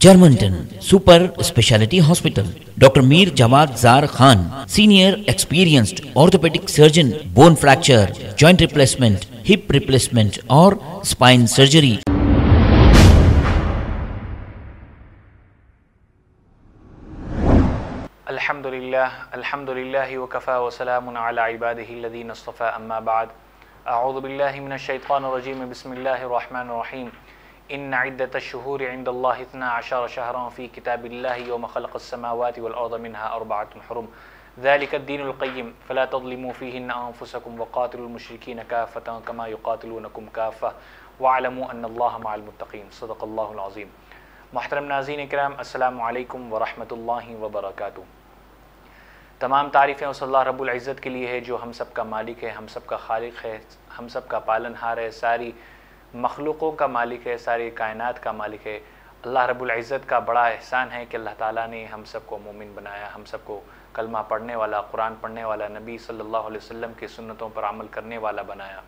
Germantown Super Speciality Hospital. Dr. Mir Jawad Zar Khan, senior experienced orthopedic surgeon, bone fracture, joint replacement, hip replacement or spine surgery. الحمدللہ وکفا وسلام علی عبادہ الذین اصطفى اما بعد اعوذ باللہ من الشیطان الرجیم بسم اللہ الرحمن الرحیم ان عدۃ الشہور عند اللہ 12 شہرا فی کتاب اللہ یوم خلق السماوات والارض منها 4 حرم ذلك الدین القیم فلا تظلموا فیہن انفسکم وقاتلوا المشرکین کافۃ کما یقاتلونکم کافۃ واعلموا ان اللہ مع المتقین صدق اللہ العظیم۔ محترم ناظرین کرام، السلام علیکم ورحمۃ اللہ وبرکاتہ۔ تمام تعریفیں اس اللہ رب العزت کے لیے ہے جو ہم سب کا مالک ہے، ہم سب کا خالق ہے، ہم سب کا پالن ہار ہے، ساری مخلوقوں کا مالک ہے، ساری کائنات کا مالک ہے۔ اللہ رب العزت کا بڑا احسان ہے کہ اللہ تعالیٰ نے ہم سب کو مومن بنایا، ہم سب کو کلمہ پڑھنے والا، قرآن پڑھنے والا، نبی صلی اللہ علیہ وسلم کی سنتوں پر عمل کرنے والا بنایا۔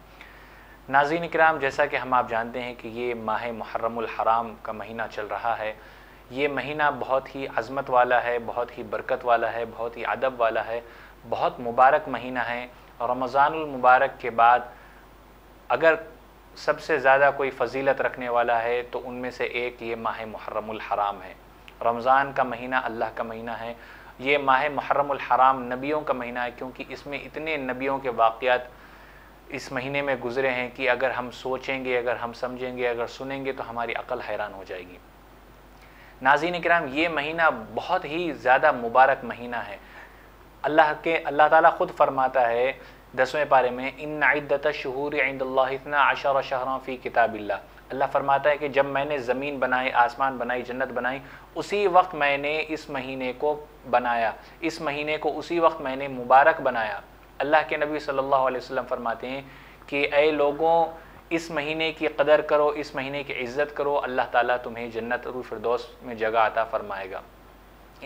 ناظرین کرام، جیسا کہ ہم آپ جانتے ہیں کہ یہ ماہ محرم الحرام کا مہینہ چل رہا ہے۔ یہ مہینہ بہت ہی عظمت والا ہے، بہت ہی برکت والا ہے، بہت ہی ادب والا ہے، بہت مبارک مہینہ ہے۔ رمضان المبارک کے بعد اگر سب سے زیادہ کوئی فضیلت رکھنے والا ہے تو ان میں سے ایک یہ ماہ محرم الحرام ہے۔ رمضان کا مہینہ اللہ کا مہینہ ہے۔ یہ ماہ محرم الحرام نبیوں کا مہینہ ہے، کیونکہ اس میں اتنے نبیوں کے واقعات اس مہینے میں گزرے ہیں کہ اگر ہم سوچیں گے، اگر ہم سمجھیں گے، اگر سنیں گے تو ہماری عقل حیران ہو جائے گی۔ ناظرین کرام، یہ مہینہ بہت ہی زیادہ مبارک مہینہ ہے۔ اللہ تعالیٰ خود فرماتا ہے 10ویں پارے میں، ان عدۃ الشہور عند اللہ 12 شہرا فی کتاب اللہ۔ اللہ فرماتا ہے کہ جب میں نے زمین بنائی، آسمان بنائی، جنت بنائی، اسی وقت میں نے اس مہینے کو بنایا، اس مہینے کو اسی وقت میں نے مبارک بنایا۔ اللہ کے نبی صلی اللہ علیہ وسلم فرماتے ہیں کہ اے لوگوں، اس مہینے کی قدر کرو، اس مہینے کی عزت کرو، اللہ تعالیٰ تمہیں جنت الفردوس میں جگہ عطا فرمائے گا۔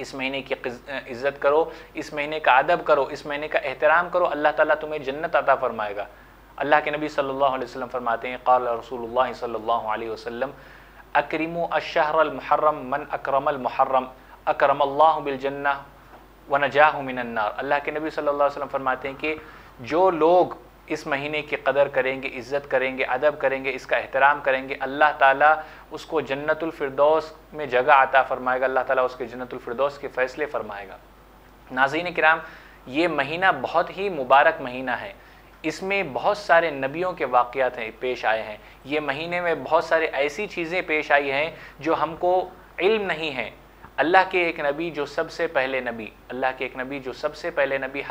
اس مہینے کی عزت کرو، اس مہینے کا ادب کرو، اس مہینے کا احترام کرو، اللہ تعالیٰ تمہیں جنت عطا فرمائے گا۔ اللہ کے نبی صلی اللہ علیہ وسلم فرماتے ہیں، قال رسول اللہ صلی اللہ علیہ وسلم، اکرموا الشہر المحرم من اکرم المحرم اکرم اللہ بالجنہ ونجاہ من النار۔ اللہ کے نبی صلی اللہ علیہ وسلم فرماتے ہیں کہ جو لوگ اس مہینے کی قدر کریں گے، عزت کریں گے، ادب کریں گے، اس کا احترام کریں گے، اللہ تعالیٰ اس کو جنت الفردوس میں جگہ عطا فرمائے گا، اللہ تعالیٰ اس کے جنت الفردوس کے فیصلے فرمائے گا۔ ناظرین کرام، یہ مہینہ بہت ہی مبارک مہینہ ہے۔ اس میں بہت سارے نبیوں کے واقعات پیش آئے ہیں۔ یہ مہینے میں بہت سارے ایسی چیزیں پیش آئی ہیں جو ہم کو علم نہیں ہے۔ اللہ کے ایک نبی جو سب سے پہلے نبی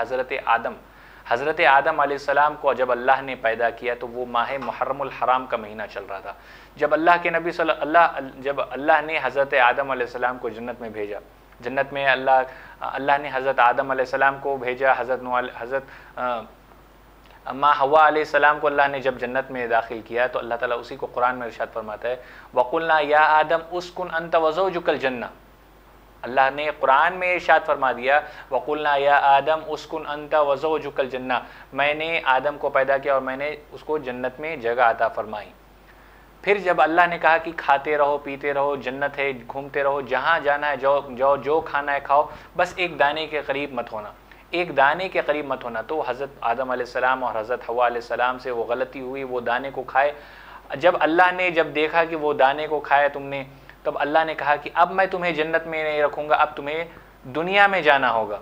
حضرت آدم علیہ السلام کو جب اللہ نے پیدا کیا تو وہ ماہ محرم الحرام کا مہینہ چل رہا تھا۔ جب اللہ نے حضرت آدم علیہ السلام کو جنت میں بھیجا، جنت میں اللہ نے حضرت آدم علیہ السلام کو بھیجا، حضرت ماں حوا علیہ السلام کو اللہ نے جب جنت میں داخل کیا تو اللہ تعالیٰ اسی کو قرآن میں ارشاد فرماتا ہے، وَقُلْنَا يَا آدَمْ اسْكُنْ أَنْتَ وَزَوْجُكَ الْجَنَّةَ۔ اللہ نے قرآن میں ارشاد فرما دیا، وَقُلْنَا يَا آدَمْ اسْكُنْ أَنْتَ وَزَوْجُكَ الْجَنَّةَ، میں نے آدم کو پیدا کیا اور میں نے اس کو جنت میں جگہ عطا فرمائی۔ پھر جب اللہ نے کہا کہ کھاتے رہو، پیتے رہو، جنت ہے، گھومتے رہو، جہاں جانا ہے جاؤ، جو کھانا ہے کھاؤ، بس ایک دانے کے قریب مت ہونا، ایک دانے کے قریب مت ہونا۔ تو حضرت آدم علیہ السلام اور حضرت حوا علیہ السلام سے وہ غلطی ہوئی، وہ دانے کو کھائے۔ جب اللہ نے دیکھا کہ وہ دانے کو کھایا تم نے، تب اللہ نے کہا کہ اب میں تمہیں جنت میں نہیں رکھوں گا، اب تمہیں دنیا میں جانا ہوگا،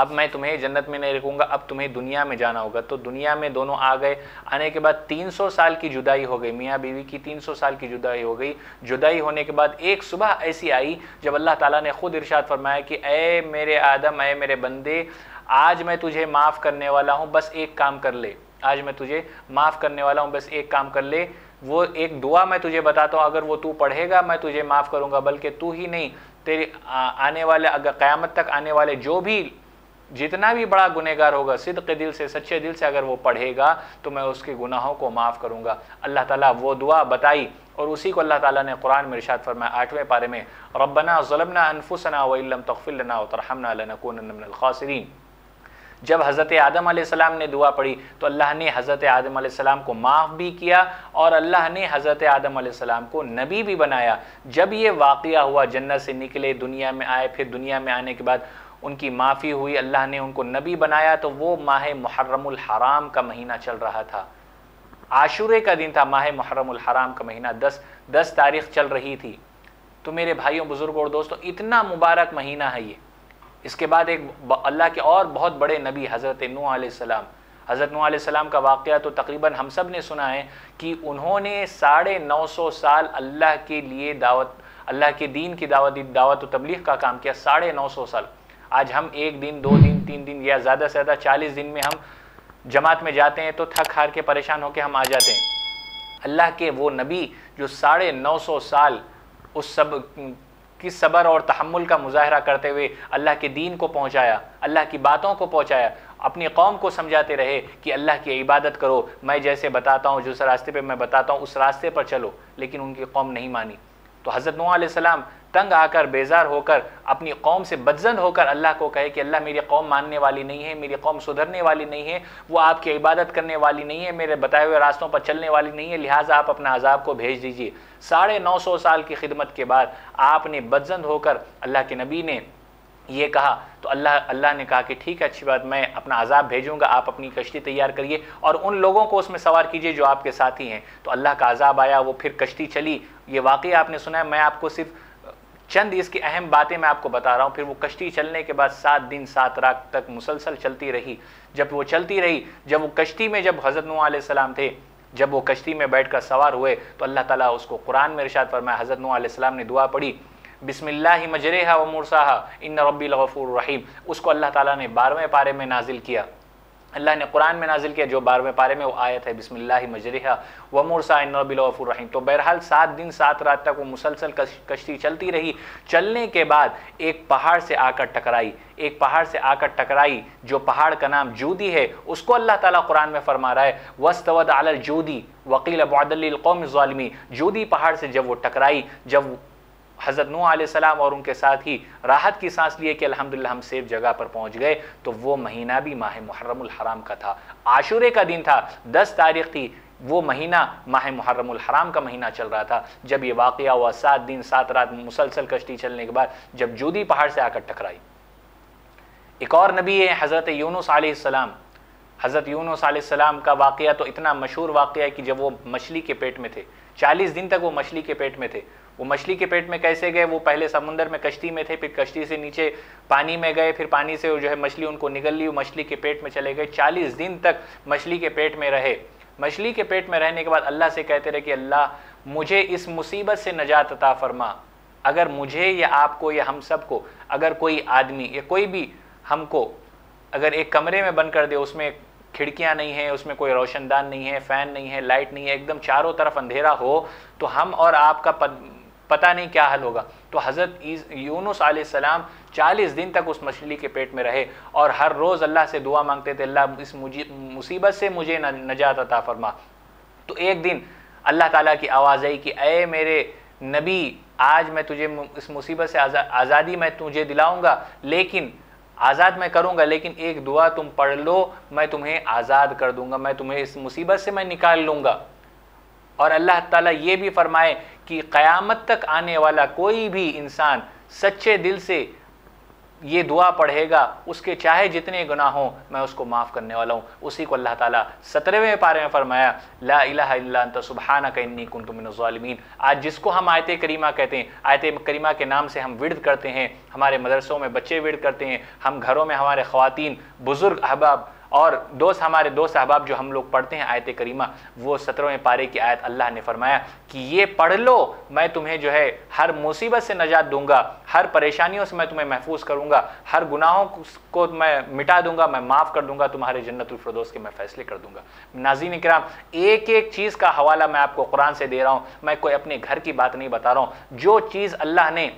اب میں تمہیں جنت میں نہیں رکھوں گا، اب تمہیں دنیا میں جانا ہوگا۔ تو دنیا میں دونوں آ گئے۔ آنے کے بعد 300 سال کی جدائی ہو گئی، میاں بیوی کی 300 سال کی جدائی ہو گئی۔ جدائی ہونے کے بعد ایک صبح ایسی آئی جب اللہ تعالیٰ نے خود ارشاد فرمایا کہ اے میرے آدم، اے میرے بندے، آج میں تجھے معاف کرنے والا ہوں، بس ایک کام کر لے، آج میں تجھے معاف کرنے والا ہوں، بس ایک کام کر لے۔ وہ ایک دعا میں تجھے بتاتا ہوں، اگر وہ تو پڑھے گا میں تجھے معاف کروں گا، بلکہ تو ہی نہیں، تیرے آنے والے، اگر قیامت تک آنے والے جتنا بھی بڑا گنہگار ہوگا، صدق دل سے، سچے دل سے اگر وہ پڑھے گا تو میں اس کے گناہوں کو معاف کروں گا۔ اللہ تعالیٰ وہ دعا بتائی اور اسی کو اللہ تعالیٰ نے قرآن میں ارشاد فرمایا 8ویں پارے میں، ربنا ظلمنا انفسنا وان لم تغفر لنا وترحمنا لنکونن من الخاسرین۔ جب حضرت آدم علیہ السلام نے دعا پڑھی تو اللہ نے حضرت آدم علیہ السلام کو معاف بھی کیا اور اللہ نے حضرت آدم علیہ السلام کو نبی بھی بنایا۔ جب یہ واقعہ ہوا، جنت سے نکلے، دنیا میں آئے، پھر دنیا میں آنے کے بعد ان کی معافی ہوئی، اللہ نے ان کو نبی بنایا، تو وہ ماہ محرم الحرام کا مہینہ چل رہا تھا، عاشورے کا دن تھا، ماہ محرم الحرام کا مہینہ 10 تاریخ چل رہی تھی۔ تو میرے بھائیوں، بزرگوں اور دوستوں، اتنا مبارک مہینہ ہے یہ۔ اس کے بعد ایک اللہ کے اور بہت بڑے نبی حضرت نوح علیہ السلام، حضرت نوح علیہ السلام کا واقعہ تو تقریباً ہم سب نے سنا ہے کہ انہوں نے 950 سال اللہ کے لیے اللہ کے دین کی دعوت و تبلیغ کا کام کیا، 950 سال۔ آج ہم 1 دن 2 دن 3 دن یا زیادہ سے زیادہ 40 دن میں ہم جماعت میں جاتے ہیں تو تھک ہار کے پریشان ہو کے ہم آ جاتے ہیں۔ اللہ کے وہ نبی جو 950 سال اس سب کی صبر اور تحمل کا مظاہرہ کرتے ہوئے اللہ کے دین کو پہنچایا، اللہ کی باتوں کو پہنچایا، اپنی قوم کو سمجھاتے رہے کہ اللہ کی عبادت کرو، میں جیسے بتاتا ہوں، جس راستے پہ میں بتاتا ہوں اس راستے پر چلو، لیکن ان کی قوم نہیں مانی۔ تو حضرت نوح علیہ السلام تنگ آ کر، بیزار ہو کر، اپنی قوم سے بدظن ہو کر اللہ کو کہے کہ اللہ میری قوم ماننے والی نہیں ہے، میری قوم سدھرنے والی نہیں ہے، وہ آپ کی عبادت کرنے والی نہیں ہے، میرے بتائے ہوئے راستوں پر چلنے والی نہیں ہے، لہٰذا آپ اپنا عذاب کو بھیج دیجیے۔ 950 سال کی خدمت کے بعد آپ نے بدظن ہو کر اللہ کے نبی نے یہ کہا تو اللہ نے کہا کہ ٹھیک ہے، اچھی بات، میں اپنا عذاب بھیجوں گا، آپ اپنی کشتی تیار کریے اور ان لوگوں کو اس میں سوار کیجیے جو آپ کے ساتھی ہیں۔ تو اللہ کا عذاب آیا، وہ پھر کشتی چلی، یہ واقعہ آپ نے سنا ہے، میں آپ کو صرف چند اس کی اہم باتیں میں آپ کو بتا رہا ہوں۔ پھر وہ کشتی چلنے کے بعد 7 دن 7 رات تک مسلسل چلتی رہی۔ جب وہ چلتی رہی، جب وہ کشتی میں، جب حضرت نوح علیہ السلام تھے، جب وہ کشتی میں بیٹھ کر سوار ہوئے تو اللہ تعالیٰ اس کو قرآن میں ارشاد فرمایا، حضرت نوح علیہ السلام نے دعا پڑھی، بسم اللہ مجریہا و مرساہا ان ربی لغفور رحیم، اس کو اللہ تعالیٰ نے 12ویں پارے میں نازل کیا، اللہ نے قرآن میں نازل کیا، جو 12ویں پارے میں وہ آیت ہے، بسم اللہ مجریہا و مرساہا ان ربی لغفور رحیم۔ تو بہرحال 7 دن 7 رات تک وہ مسلسل کشتی چلتی رہی۔ چلنے کے بعد ایک پہاڑ سے آ کر ٹکرائی، جو پہاڑ کا نام جودی ہے، اس کو اللہ تعالیٰ قرآن میں فرما رہا ہے، وَاسْتَوَتْ عَلَى الْجُودِ وَقِيلَ بُعْدًا لِلْقَوْمِ الظَّالِمِينَ۔ جودی پہاڑ سے جب وہ ٹکرائی، جب حضرت نوح علیہ السلام اور ان کے ساتھ ہی راحت کی سانس لیے کہ الحمدللہ ہم سیف جگہ پر پہنچ گئے، تو وہ مہینہ بھی ماہ محرم الحرام کا تھا، عاشورے کا دن تھا، 10 تاریخ تھی، وہ مہینہ ماہ محرم الحرام کا مہینہ چل رہا تھا جب یہ واقعہ ہوا۔ 7 دن 7 رات مسلسل کشتی چلنے کے بعد جب جودی پہاڑ سے آ کر ٹکرائی۔ ایک اور نبی ہے حضرت یونس علیہ السلام۔ حضرت یونس علیہ السلام کا واقعہ تو اتنا مشہور واقعہ ہے کہ جب وہ مچھلی کے پیٹ میں تھے، 40 دن تک وہ مچھلی کے پیٹ میں تھے۔ وہ مچھلی کے پیٹ میں کیسے گئے؟ وہ پہلے سمندر میں کشتی میں تھے، پھر کشتی سے نیچے پانی میں گئے، پھر پانی سے جو ہے مچھلی ان کو نگل لی، وہ مچھلی کے پیٹ میں چلے گئے، 40 دن تک مچھلی کے پیٹ میں رہے۔ مچھلی کے پیٹ میں رہنے کے بعد اللہ سے کہتے رہے کہ اللہ مجھے اس مصیبت سے نجات عطا فرما، اگر مجھے یا آپ کو یا ہم سب کو، اگر کوئی آدمی یا کوئی بھی ہم کو اگر ایک کمرے میں بند کر دے، اس میں کھڑکیاں نہیں ہیں، اس میں کوئی روشن دان نہیں ہے، فین نہیں ہے، لائٹ نہیں ہے، ایک دم چاروں طرف اندھیرا ہو، تو ہم اور آپ کا پتہ نہیں کیا حل ہوگا۔ تو حضرت یونس علیہ السلام 40 دن تک اس مچھلی کے پیٹ میں رہے اور ہر روز اللہ سے دعا مانگتے تھے، اللہ اس مصیبت سے مجھے نجات عطا فرما۔ تو ایک دن اللہ تعالیٰ کی آواز آئی کہ اے میرے نبی، آج میں تجھے اس مصیبت سے آزادی میں تجھے دلاؤں گا، لیکن آزاد میں کروں گا، لیکن ایک دعا تم پڑھ لو، میں تمہیں آزاد کر دوں گا، میں تمہیں اس مصیبت سے میں نکال لوں گا۔ اور اللہ تعالیٰ یہ بھی فرمائے کہ قیامت تک آنے والا کوئی بھی انسان سچے دل سے یہ دعا پڑھے گا، اس کے چاہے جتنے گناہ ہوں میں اس کو معاف کرنے والا ہوں۔ اسی کو اللہ تعالیٰ 17ویں پارے میں فرمایا، لا الہ الا انت سبحانک انی کنت من الظالمین۔ آج جس کو ہم آیت کریمہ کہتے ہیں، آیت کریمہ کے نام سے ہم ورد کرتے ہیں، ہمارے مدرسوں میں بچے ورد کرتے ہیں، ہم گھروں میں ہمارے خواتین، بزرگ احباب اور ہمارے دوست احباب جو ہم لوگ پڑھتے ہیں آیت کریمہ، وہ 17ویں پارے کی آیت اللہ نے فرمایا کہ یہ پڑھ لو، میں تمہیں جو ہے ہر مصیبت سے نجات دوں گا، ہر پریشانیوں سے میں تمہیں محفوظ کروں گا، ہر گناہوں کو میں مٹا دوں گا، میں معاف کر دوں گا، تمہارے جنت الفردوس کے میں فیصلے کر دوں گا۔ ناظرین کرام، ایک ایک چیز کا حوالہ میں آپ کو قرآن سے دے رہا ہوں، میں کوئی اپنے گھر کی بات نہیں بتا رہا ہوں۔ جو چیز اللہ نے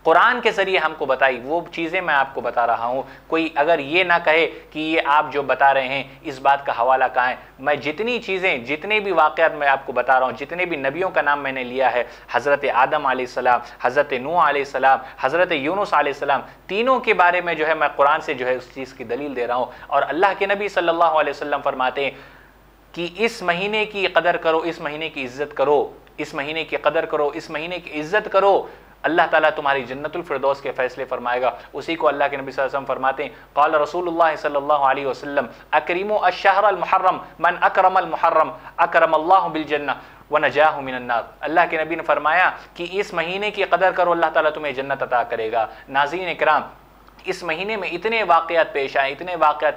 قرآن کے ذریعے ہم کو بتائی وہ چیزیں میں آپ کو بتا رہا ہوں. کوئی اگر یہ نہ کہے کہ یہ آپ جو بتا رہے ہیں اس بات کا حوالہ کہاں ہے. میں جتنی چیزیں جتنے بھی واقعات میں آپ کو بتا رہا ہوں، جتنے بھی نبیوں کا نام میں نے لیا ہے، حضرت آدم علیہ السلام، حضرت نوح علیہ السلام، حضرت یونس علیہ السلام، تینوں کے بارے میں جو ہے میں قرآن سے جو ہے اس چیز کی دلیل دے رہا ہوں. اور اللہ کے نبی صلی اللہ علیہ وسلم فرماتے ہیں کہ اس مہینے کی قدر کرو، اس مہینے کی عزت کرو، اس مہینے کی قدر کرو، اس مہینے کی عزت کرو، اللہ تعالیٰ تمہاری جنت الفردوس کے فیصلے فرمائے گا. اسی کو اللہ کے نبی صلی اللہ علیہ وسلم فرماتے ہیں قال رسول اللہ صلی اللہ علیہ وسلم اکرموا الشہر المحرم من اکرم المحرم اکرم اللہ بالجنہ ونجاہ من النار. اللہ کے نبی نے فرمایا کہ اس مہینے کی قدر کرو، اللہ تعالیٰ تمہیں جنت عطا کرے گا. ناظرین اکرام، اس مہینے میں اتنے واقعات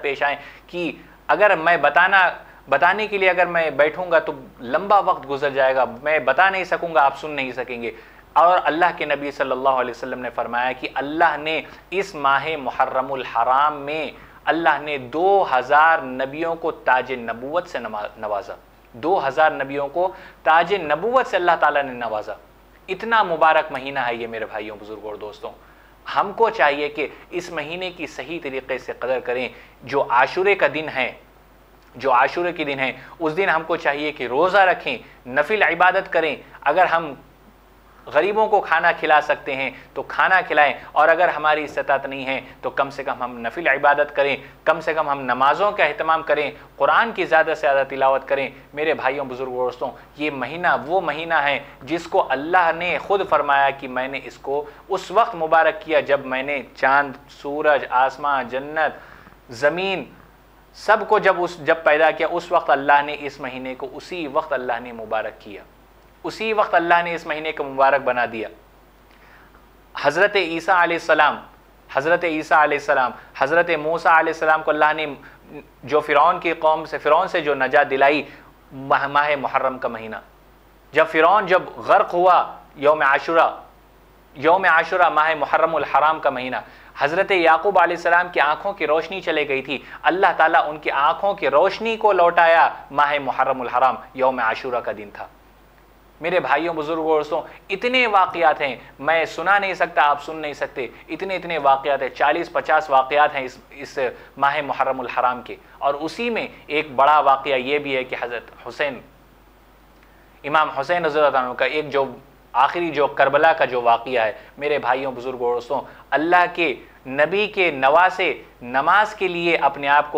پیش آئے کہ اگر میں بتانے کے لیے اگر میں بیٹھوں گا تو لمبا وقت گزر جائے گا، میں بتا نہیں سکوں گا، آپ سن نہیں سکیں گے. اور اللہ کے نبی صلی اللہ علیہ وسلم نے فرمایا کہ اللہ نے اس ماہ محرم الحرام میں اللہ نے 2000 نبیوں کو تاج نبوت سے نوازا. 2000 نبیوں کو تاج نبوت سے اللہ تعالیٰ نے نوازا. اتنا مبارک مہینہ ہے یہ میرے بھائیوں، بزرگوں اور دوستوں. ہم کو چاہیے کہ اس مہینے کی صحیح طریقے سے قدر کریں. جو عاشورے کا دن ہے، جو عاشورے کے دن ہے، اس دن ہم کو چاہیے کہ روزہ رکھیں، نفل عبادت کریں. اگر ہم غریبوں کو کھانا کھلا سکتے ہیں تو کھانا کھلائیں، اور اگر ہماری استطاعت نہیں ہے تو کم سے کم ہم نفل عبادت کریں، کم سے کم ہم نمازوں کا اہتمام کریں، قرآن کی زیادہ سے زیادہ تلاوت کریں. میرے بھائیوں، بزرگوں، دوستوں، یہ مہینہ وہ مہینہ ہے جس کو اللہ نے خود فرمایا کہ میں نے اس کو اس وقت مبارک کیا جب میں نے چاند، سورج، آسمان، جنت، زمین سب کو جب پیدا کیا. اس وقت اللہ نے اس مہینے کو اسی وقت اللہ نے مبارک کیا، اسی وقت اللہ نے اس مہینے کو مبارک بنا دیا. حضرت عیسیٰ علیہ السلام، حضرت موسیٰ علیہ السلام کو اللہ نے جو فرعون سے جو نجات دلائی، ماہ محرم کا مہینہ. جب فرعون غرق ہوا، یوم عاشورہ ماہ محرم الحرام کا مہینہ. حضرت یعقوب علیہ السلام کی آنکھوں کی روشنی چلے گئی تھی، اللہ تعالیٰ ان کی آنکھوں کی روشنی کو لوٹایا. ماہ محرم الحرام یوم عاشورہ کا دن تھا. میرے بھائیوں، بزرگوں، دوستوں، اتنے واقعات ہیں، میں سنا نہیں سکتا، آپ سن نہیں سکتے. اتنے واقعات ہیں، 40-50 واقعات ہیں اس ماہ محرم الحرام کے. اور اسی میں ایک بڑا واقعہ یہ بھی ہے کہ حضرت امام حسین رضی اللہ عنہ کا ایک جو آخری جو کربلا کا جو واقعہ ہے. میرے بھائیوں، بزرگوں، دوستوں، اللہ کے نبی کے نواسے نماز کے لیے اپنے آپ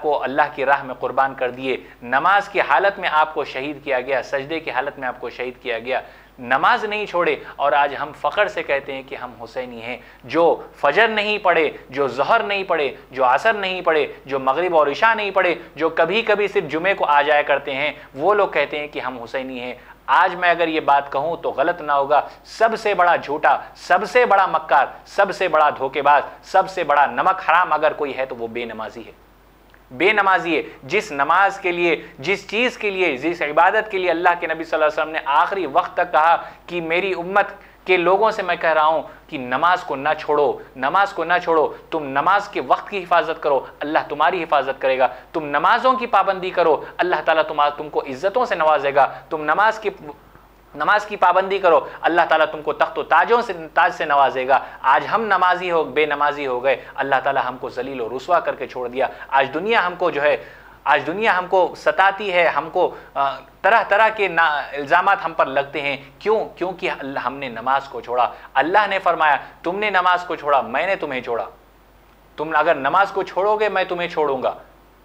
کو اللہ کی راہ میں قربان کر دیے. نماز کی حالت میں آپ کو شہید کیا گیا، سجدے کی حالت میں آپ کو شہید کیا گیا. نماز نہیں چھوڑے، اور آج ہم فخر سے کہتے ہیں کہ ہم حسینی ہیں. جو فجر نہیں پڑھے، جو ظہر نہیں پڑھے، جو عصر نہیں پڑھے، جو مغرب اور عشاء نہیں پڑھے، جو کبھی کبھی صرف جمعے کو آ جایا کرتے ہیں، وہ لوگ کہتے ہیں کہ ہم حسینی ہیں. آج میں اگر یہ بات کہوں تو غلط نہ ہوگا. سب سے بڑا جھوٹا، سب سے بڑا مکار، سب سے بڑا دھوکے باز، سب سے بڑا نمک حرام اگر کوئی ہے تو وہ بے نمازی ہے. بے نمازی ہے. جس نماز کے لیے، جس چیز کے لیے، جس عبادت کے لیے اللہ کے نبی صلی اللہ علیہ وسلم نے آخری وقت تک کہا کہ میری امت کے لوگوں سے میں کہہ رہا ہوں کہ نماز کو نہ چھوڑو، نماز کو نہ چھوڑو. تم نماز کے وقت کی حفاظت کرو، اللہ تمہاری حفاظت کرے گا. تم نمازوں کی پابندی کرو، اللہ تعالیٰ تم کو عزتوں سے نوازے گا. تم نماز کی پابندی کرو، اللہ تعالیٰ تم کو تخت و تاج سے نوازے گا. آج ہم بے نمازی ہو گئے، اللہ تعالیٰ ہم کو ذلیل و رسوا کر کے چھوڑ دیا. آج دنیا ہم کو ستاتی ہے، ہم کو طرح طرح کے الزامات ہم پر لگتے ہیں. کیونکہ ہم نے نماز کو چھوڑا. اللہ نے فرمایا تم نے نماز کو چھوڑا، میں نے تمہیں چھوڑا. تم اگر نماز کو چھوڑو گے میں تمہیں چھوڑوں گا.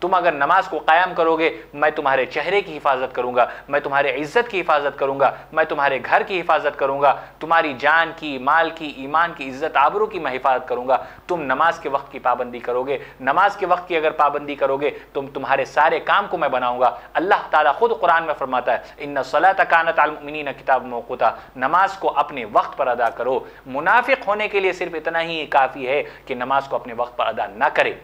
تم اگر نماز کو قائم کرو گے میں تمہارے چہرے کی حفاظت کروں گا، میں تمہارے عزت کی حفاظت کروں گا، میں تمہارے گھر کی حفاظت کروں گا، تمہاری جان کی، مال کی، ایمان کی، عزت آبرو کی میں حفاظت کروں گا. تم نماز کے وقت کی پابندی کرو گے، نماز کے وقت کی اگر پابندی کرو گے تمہارے سارے کام کو میں بناؤں گا. اللہ تعالیٰ خود قرآن میں فرماتا ہے ان الصلاۃ کانت علی المؤمنین کتابا موقوتا. نماز کو اپنے وقت پر ادا کرو. منافق ہونے کے لیے صرف اتنا ہی کافی ہے کہ نماز کو اپنے وقت پر ادا نہ کرے.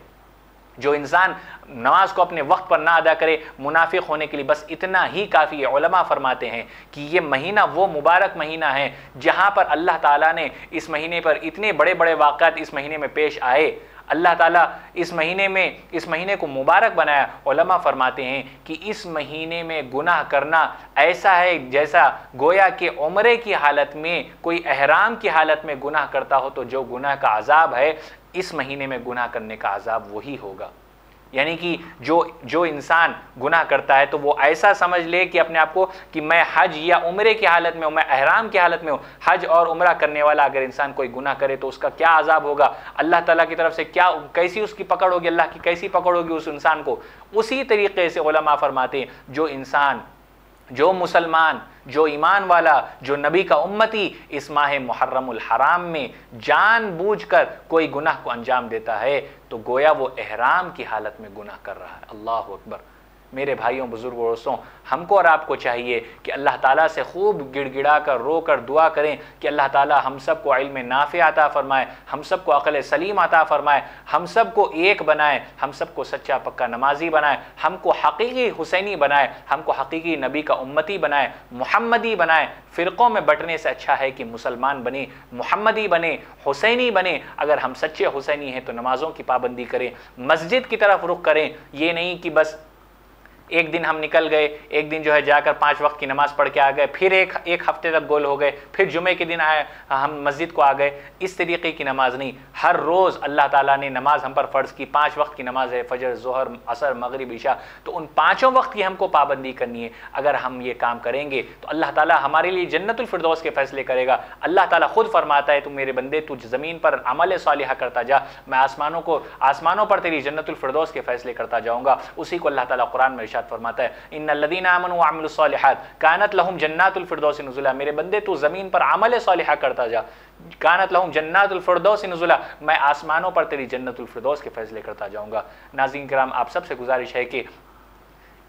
جو انسان نماز کو اپنے وقت پر نہ ادا کرے، منافق ہونے کے لیے بس اتنا ہی کافی ہے. علماء فرماتے ہیں کہ یہ مہینہ وہ مبارک مہینہ ہے جہاں پر اللہ تعالیٰ نے اس مہینے پر اتنے بڑے بڑے واقعات اس مہینے میں پیش آئے. اللہ تعالیٰ اس مہینے کو مبارک بنایا۔ علماء فرماتے ہیں کہ اس مہینے میں گناہ کرنا ایسا ہے جیسا گویا کہ عمرے کی حالت میں کوئی احرام کی حالت میں گناہ کرتا ہو، تو جو گناہ کا عذاب ہے اس مہینے میں گناہ کرنے کا عذاب وہی ہوگا۔ یعنی کہ جو انسان گناہ کرتا ہے تو وہ ایسا سمجھ لے کہ اپنے آپ کو کہ میں حج یا عمرے کی حالت میں ہوں، میں احرام کی حالت میں ہوں۔ حج اور عمرہ کرنے والا اگر انسان کوئی گناہ کرے تو اس کا کیا عذاب ہوگا، اللہ تعالیٰ کی طرف سے کیسی اس کی پکڑ ہوگی، اللہ کی کیسی پکڑ ہوگی اس انسان کو۔ اسی طریقے سے علماء فرماتے ہیں جو انسان، جو مسلمان، جو ایمان والا، جو نبی کا امتی اس ماہ محرم الحرام میں جان بوجھ کر کوئی گناہ کو انجام دیتا ہے تو گویا وہ احرام کی حالت میں گناہ کر رہا ہے۔ اللہ اکبر۔ میرے بھائیوں، بزرگوں اور دوستوں، ہم کو اور آپ کو چاہیے کہ اللہ تعالیٰ سے خوب گڑ گڑا کر رو کر دعا کریں کہ اللہ تعالیٰ ہم سب کو علم نافع عطا فرمائے، ہم سب کو عقل سلیم عطا فرمائے، ہم سب کو ایک بنائے، ہم سب کو سچا پکا نمازی بنائے، ہم کو حقیقی حسینی بنائے، ہم کو حقیقی نبی کا امتی بنائے، محمدی بنائے۔ فرقوں میں بٹنے سے اچھا ہے کہ مسلمان بنے، محمدی بنے، حسینی بنے۔ اگر ہم سچے حسینی ہیں تو نمازوں کی پابندی کریں، مسجد کی طرف رخ کریں۔ یہ نہیں کہ بس ایک دن ہم نکل گئے، ایک دن جو ہے جا کر 5 وقت کی نماز پڑھ کے آ گئے، پھر ایک ہفتے تک گول ہو گئے، پھر جمعے کے دن آئے ہم مسجد کو آ گئے۔ اس طریقے کی نماز نہیں۔ ہر روز اللہ تعالیٰ نے نماز ہم پر فرض کی، 5 وقت کی نماز ہے، فجر، ظہر، عصر، مغرب، عشاء، تو ان 5 وقت کی ہم کو پابندی کرنی ہے۔ اگر ہم یہ کام کریں گے تو اللہ تعالیٰ ہمارے لیے جنت الفردوس کے فیصلے کرے گا۔ اللہ تعالیٰ خود فرماتا ہے تو میرے بندے تجھ زمین پر عمل صالحہ کرتا جا، میں آسمانوں پر تیری جنت الفردوس کے فیصلے کرتا جاؤں گا۔ اسی کو اللہ تعالیٰ قرآن میں ارشاد فرماتا ہے، ان الذین آمنوا وعملوا الصالحات کانت لہم جنات الفردوس نزلا۔ میرے بندے تو زمین پر عمل صالحہ کرتا جا، کانت لہم جنات الفردوس نزلا، میں آسمانوں پر تیری جنت الفردوس کے فیصلے کرتا جاؤں گا۔ ناظرین کرام، آپ سب سے گزارش ہے کہ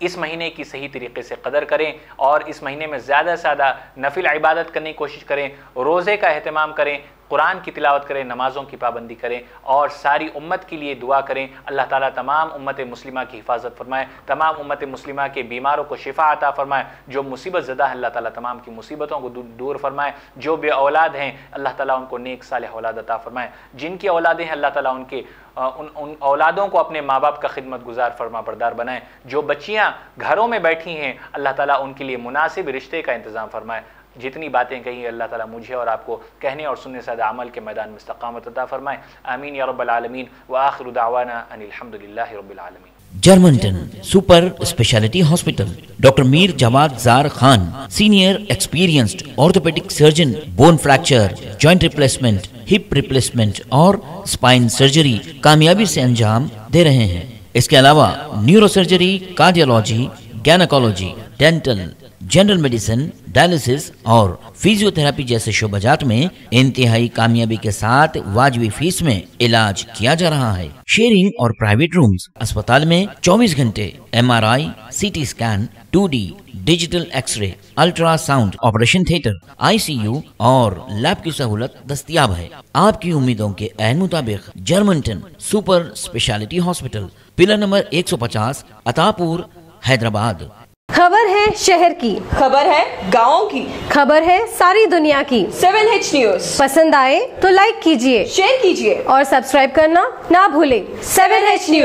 اس مہینے کی صحیح طریقے سے قدر کریں اور اس مہینے میں زیادہ سے زیادہ نفل عبادت کرنے کی کوشش کریں، روزے کا اہتمام کریں، قرآن کی تلاوت کریں، نمازوں کی پابندی کریں اور ساری امت کے لیے دعا کریں۔ اللہ تعالیٰ تمام امت مسلمہ کی حفاظت فرمائے، تمام امت مسلمہ کے بیماروں کو شفا عطا فرمائے، جو مصیبت زدہ ہیں اللہ تعالیٰ تمام کی مصیبتوں کو دور فرمائے، جو بے اولاد ہیں اللہ تعالیٰ ان کو نیک صالح اولاد عطا فرمائے، جن کی اولادیں ہیں اللہ تعالیٰ ان اولادوں کو اپنے ماں باپ کا خدمت گزار فرما بردار بنائیں، جو بچیاں گھروں میں بیٹھی ہیں اللہ تعالیٰ ان کے لیے مناسب رشتے کا انتظام فرمائے۔ جتنی باتیں کہیں اللہ تعالیٰ مجھے اور آپ کو کہنے اور سننے سے عمل کے میدان میں استقامت عطا فرمائے۔ آمین یا رب العالمین، وآخر دعوانا ان الحمدللہ رب العالمین۔ Germanten super specialty hospital, doctor Mir Jamaat Zar Khan, senior experienced orthopaedic surgeon, bone fracture, joint replacement, hip replacement اور اسپائن سرجری کامیابی سے انجام دے رہے ہیں۔ اس کے علاوہ neuro surgery, cardiology, gynaecology, dental, general medicine, dialysis اور فیزیو تھراپی جیسے شعبات میں انتہائی کامیابی کے ساتھ واجبی فیس میں علاج کیا جا رہا ہے۔ شیئرنگ اور پرائیویٹ رومز، اسپتال میں 24 گھنٹے MRI، CT scan, 2D digital X ray, ultra sound, operation theatre, ICU اور لیب کی سہولت دستیاب ہے۔ آپ کی امیدوں کے عین مطابق Germanten super specialty hospital, pillar number 150، Attapur, Hyderabad. خبر ہے شہر کی، خبر ہے گاؤں کی، خبر ہے ساری دنیا کی۔ 7H نیوز پسند آئے تو لائک کیجئے، شیئر کیجئے اور سبسکرائب کرنا نہ بھولیں۔ 7H news.